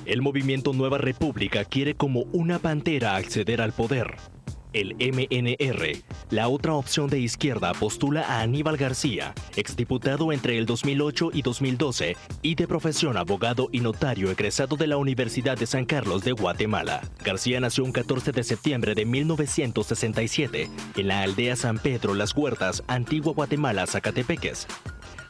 El movimiento Nueva República quiere como una pantera acceder al poder. El MNR, la otra opción de izquierda, postula a Aníbal García, exdiputado entre el 2008 y 2012 y de profesión abogado y notario egresado de la Universidad de San Carlos de Guatemala. García nació un 14 de septiembre de 1967 en la aldea San Pedro Las Huertas, Antigua Guatemala, Zacatepeques.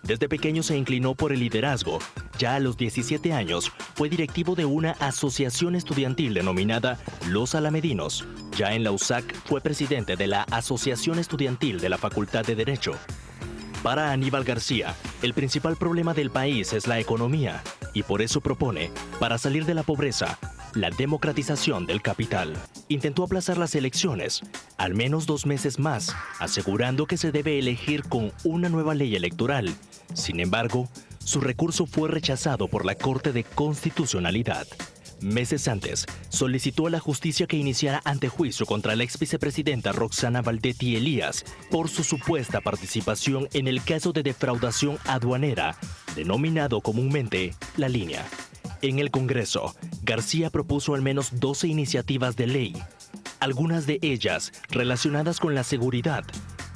Desde pequeño se inclinó por el liderazgo. Ya a los 17 años fue directivo de una asociación estudiantil denominada Los Alamedinos. Ya en la USAC fue presidente de la Asociación Estudiantil de la Facultad de Derecho. Para Aníbal García, el principal problema del país es la economía y por eso propone, para salir de la pobreza, la democratización del capital. Intentó aplazar las elecciones, al menos 2 meses más, asegurando que se debe elegir con una nueva ley electoral. Sin embargo, su recurso fue rechazado por la Corte de Constitucionalidad. Meses antes, solicitó a la justicia que iniciara antejuicio contra la ex vicepresidenta Roxana Valdetti Elías por su supuesta participación en el caso de defraudación aduanera, denominado comúnmente La Línea. En el Congreso, García propuso al menos 12 iniciativas de ley, algunas de ellas relacionadas con la seguridad,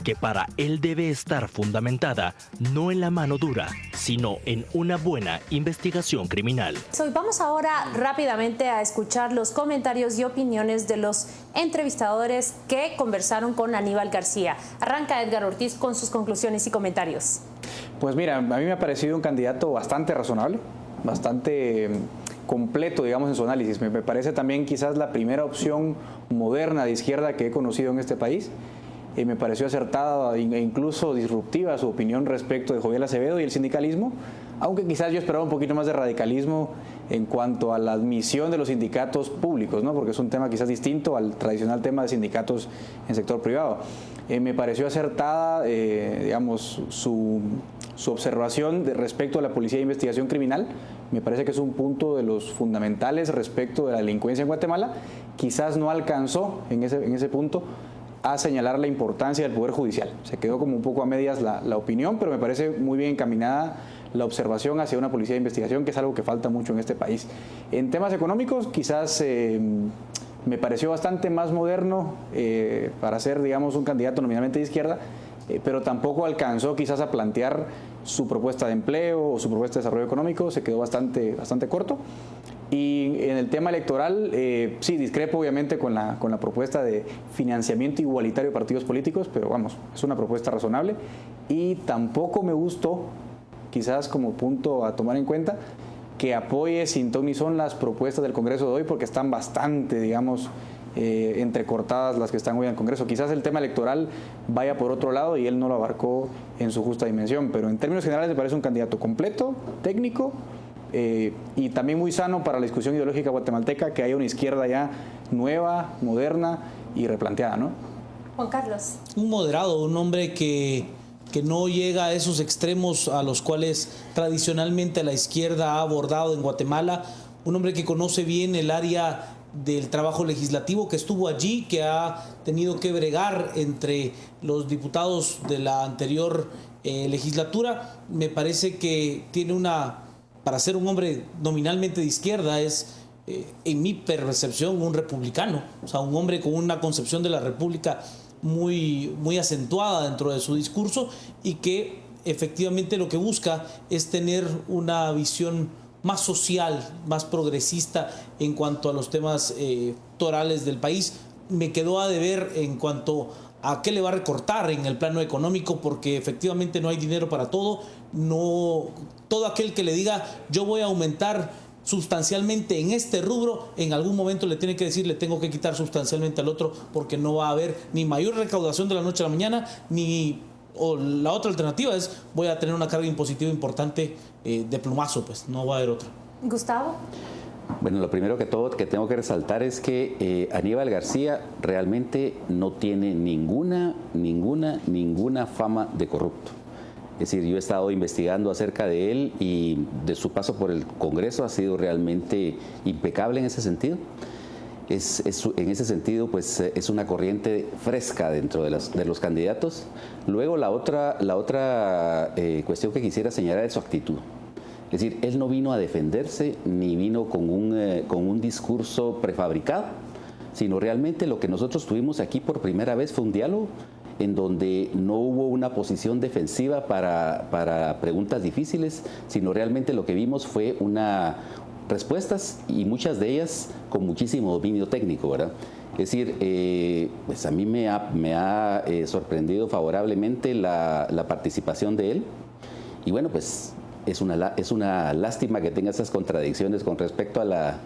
que para él debe estar fundamentada no en la mano dura, sino en una buena investigación criminal. Hoy vamos ahora rápidamente a escuchar los comentarios y opiniones de los entrevistadores que conversaron con Aníbal García. Arranca Edgar Ortiz con sus conclusiones y comentarios. Pues mira, a mí me ha parecido un candidato bastante razonable, bastante completo, digamos, en su análisis. Me parece también quizás la primera opción moderna de izquierda que he conocido en este país. Me pareció acertada e incluso disruptiva su opinión respecto de Joviel Acevedo y el sindicalismo, aunque quizás yo esperaba un poquito más de radicalismo en cuanto a la admisión de los sindicatos públicos, ¿no? Porque es un tema quizás distinto al tradicional tema de sindicatos en sector privado. Me pareció acertada, digamos, su observación respecto a la Policía de Investigación Criminal. Me parece que es un punto de los fundamentales respecto de la delincuencia en Guatemala. Quizás no alcanzó en ese punto a señalar la importancia del Poder Judicial. Se quedó como un poco a medias la opinión, pero me parece muy bien encaminada la observación hacia una policía de investigación, que es algo que falta mucho en este país. En temas económicos, quizás me pareció bastante más moderno para ser, digamos, un candidato nominalmente de izquierda, pero tampoco alcanzó quizás a plantear su propuesta de empleo o su propuesta de desarrollo económico. Se quedó bastante corto. Y en el tema electoral, sí, discrepo obviamente con la propuesta de financiamiento igualitario de partidos políticos, pero vamos, es una propuesta razonable. Y tampoco me gustó, quizás como punto a tomar en cuenta, que apoye sin ton ni son las propuestas del Congreso de hoy, porque están bastante, digamos, entrecortadas las que están hoy en el Congreso. Quizás el tema electoral vaya por otro lado y él no lo abarcó en su justa dimensión, pero en términos generales me parece un candidato completo, técnico, y también muy sano para la discusión ideológica guatemalteca, que haya una izquierda ya nueva, moderna y replanteada, ¿no? Juan Carlos. Un moderado, un hombre que no llega a esos extremos a los cuales tradicionalmente la izquierda ha abordado en Guatemala, un hombre que conoce bien el área del trabajo legislativo, que estuvo allí, que ha tenido que bregar entre los diputados de la anterior legislatura. Me parece que tiene para ser un hombre nominalmente de izquierda, es, en mi percepción, un republicano, o sea, un hombre con una concepción de la república muy acentuada dentro de su discurso y que efectivamente lo que busca es tener una visión más social, más progresista en cuanto a los temas electorales del país. Me quedó a deber en cuanto a qué le va a recortar en el plano económico, porque efectivamente no hay dinero para todo. No, todo aquel que le diga yo voy a aumentar sustancialmente en este rubro, en algún momento le tiene que decir le tengo que quitar sustancialmente al otro, porque no va a haber ni mayor recaudación de la noche a la mañana, o la otra alternativa es voy a tener una carga impositiva importante de plumazo, pues no va a haber otra. Gustavo. Bueno, lo primero que tengo que resaltar es que Aníbal García realmente no tiene ninguna fama de corrupto. Es decir, yo he estado investigando acerca de él y de su paso por el Congreso ha sido realmente impecable en ese sentido. En ese sentido, pues es una corriente fresca dentro de los candidatos. Luego la otra cuestión que quisiera señalar es su actitud. Es decir, él no vino a defenderse ni vino con un discurso prefabricado, sino realmente lo que nosotros tuvimos aquí por primera vez fue un diálogo en donde no hubo una posición defensiva para preguntas difíciles, sino realmente lo que vimos fue respuestas, y muchas de ellas con muchísimo dominio técnico, ¿verdad? Es decir, pues a mí me ha sorprendido favorablemente la participación de él, y bueno, pues es una lástima que tenga esas contradicciones con respecto a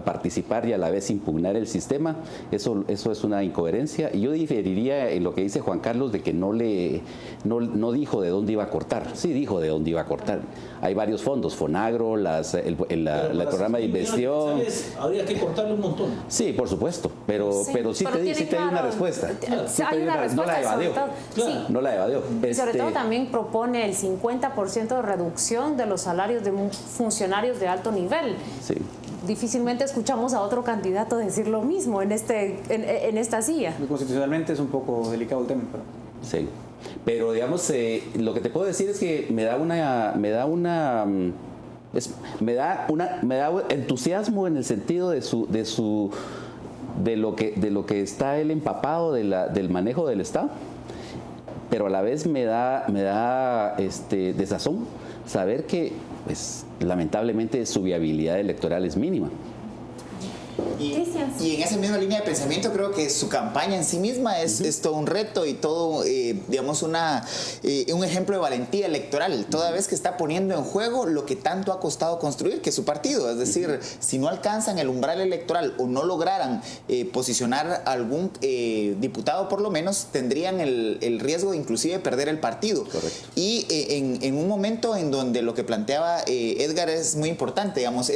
participar y a la vez impugnar el sistema. Eso es una incoherencia, y yo diferiría en lo que dice Juan Carlos de que no dijo de dónde iba a cortar. Sí dijo de dónde iba a cortar. Hay varios fondos, Fonagro, el programa de inversión. Habría que cortarle un montón. Sí, por supuesto, pero sí te di una respuesta. Hay una respuesta, no la evadió. Sí. No la evadió. Y sobre todo también propone el 50% de reducción de los salarios de funcionarios de alto nivel. Sí. Difícilmente escuchamos a otro candidato decir lo mismo en esta silla. Constitucionalmente es un poco delicado el tema. Sí, pero digamos, lo que te puedo decir es que me da entusiasmo en el sentido de lo que está él empapado del manejo del Estado, pero a la vez me da desazón saber que, pues, lamentablemente su viabilidad electoral es mínima. Y en esa misma línea de pensamiento creo que su campaña en sí misma es todo un reto y todo, digamos, un ejemplo de valentía electoral, toda vez que está poniendo en juego lo que tanto ha costado construir, que es su partido. Es decir, si no alcanzan el umbral electoral o no lograran posicionar algún diputado, por lo menos tendrían el riesgo de inclusive perder el partido. Correcto. Y en un momento en donde lo que planteaba Edgar es muy importante, digamos,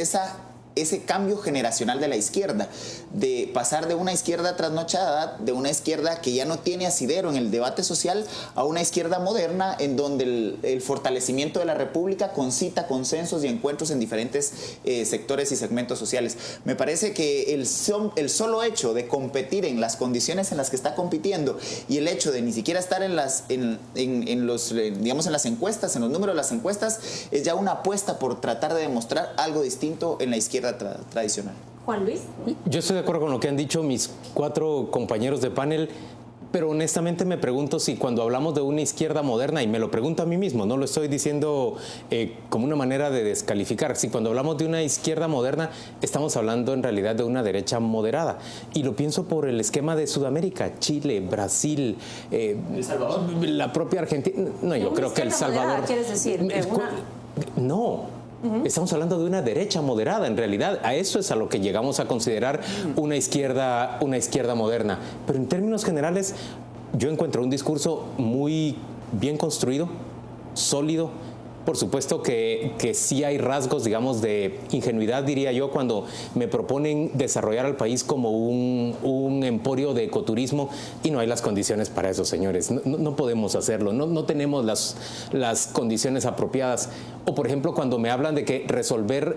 ese cambio generacional de la izquierda, de pasar de una izquierda trasnochada, de una izquierda que ya no tiene asidero en el debate social, a una izquierda moderna en donde el fortalecimiento de la República concita consensos y encuentros en diferentes sectores y segmentos sociales. Me parece que el solo hecho de competir en las condiciones en las que está compitiendo y el hecho de ni siquiera estar en las encuestas, en los números de las encuestas, es ya una apuesta por tratar de demostrar algo distinto en la izquierda tradicional. Juan Luis. Yo estoy de acuerdo con lo que han dicho mis 4 compañeros de panel, pero honestamente me pregunto si cuando hablamos de una izquierda moderna, y me lo pregunto a mí mismo, no lo estoy diciendo como una manera de descalificar, si cuando hablamos de una izquierda moderna estamos hablando en realidad de una derecha moderada. Y lo pienso por el esquema de Sudamérica, Chile, Brasil, ¿El Salvador? La propia Argentina. No, yo creo que El Salvador... Moderada, ¿quieres decir? No. Estamos hablando de una derecha moderada, en realidad. A eso es a lo que llegamos a considerar una izquierda moderna. Pero en términos generales, yo encuentro un discurso muy bien construido, sólido. Por supuesto que sí hay rasgos, digamos, de ingenuidad, diría yo, cuando me proponen desarrollar al país como un emporio de ecoturismo, y no hay las condiciones para eso, señores. No podemos hacerlo, no tenemos las condiciones apropiadas. O, por ejemplo, cuando me hablan de que resolver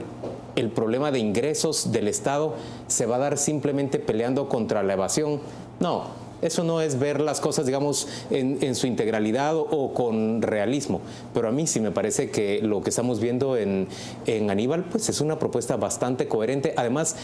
el problema de ingresos del Estado se va a dar simplemente peleando contra la evasión. No. Eso no es ver las cosas, digamos, en su integralidad o con realismo. Pero a mí sí me parece que lo que estamos viendo en Aníbal, pues es una propuesta bastante coherente. Además,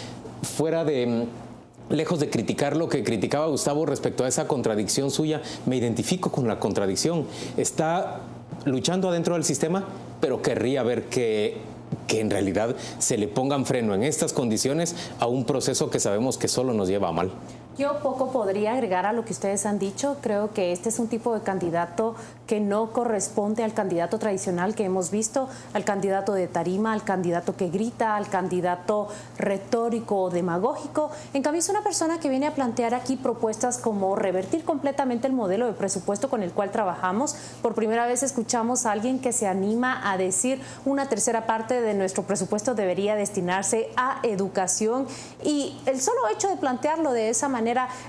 lejos de criticar lo que criticaba Gustavo respecto a esa contradicción suya, me identifico con la contradicción. Está luchando adentro del sistema, pero querría ver que en realidad se le pongan freno en estas condiciones a un proceso que sabemos que solo nos lleva a mal. Yo poco podría agregar a lo que ustedes han dicho. Creo que este es un tipo de candidato que no corresponde al candidato tradicional que hemos visto, al candidato de tarima, al candidato que grita, al candidato retórico o demagógico. En cambio, es una persona que viene a plantear aquí propuestas como revertir completamente el modelo de presupuesto con el cual trabajamos. Por primera vez escuchamos a alguien que se anima a decir una tercera parte de nuestro presupuesto debería destinarse a educación, y el solo hecho de plantearlo de esa manera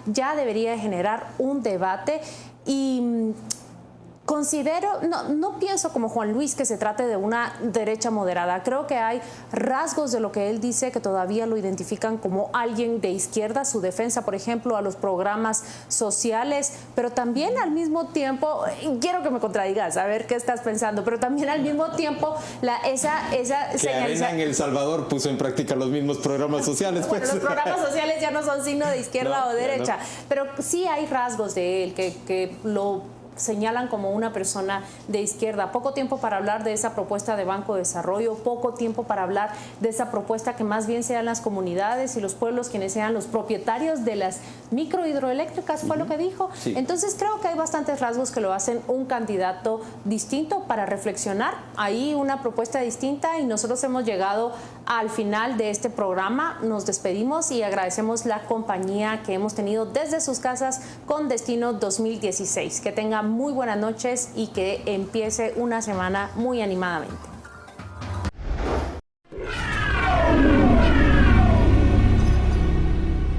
ya debería generar un debate. Y No pienso como Juan Luis que se trate de una derecha moderada. Creo que hay rasgos de lo que él dice que todavía lo identifican como alguien de izquierda, su defensa, por ejemplo, a los programas sociales, pero también al mismo tiempo, quiero que me contradigas, a ver qué estás pensando, pero también al mismo tiempo esa que Arena en El Salvador puso en práctica los mismos programas sociales. Pues. Bueno, los programas sociales ya no son signo de izquierda o derecha, pero sí hay rasgos de él que lo señalan como una persona de izquierda. Poco tiempo para hablar de esa propuesta de Banco de Desarrollo, poco tiempo para hablar de esa propuesta que más bien sean las comunidades y los pueblos quienes sean los propietarios de las microhidroeléctricas, fue lo que dijo. Sí. Entonces creo que hay bastantes rasgos que lo hacen un candidato distinto para reflexionar. Hay una propuesta distinta y nosotros hemos llegado al final de este programa. Nos despedimos y agradecemos la compañía que hemos tenido desde sus casas con Destino 2016. Que tengan muy buenas noches y que empiece una semana muy animadamente.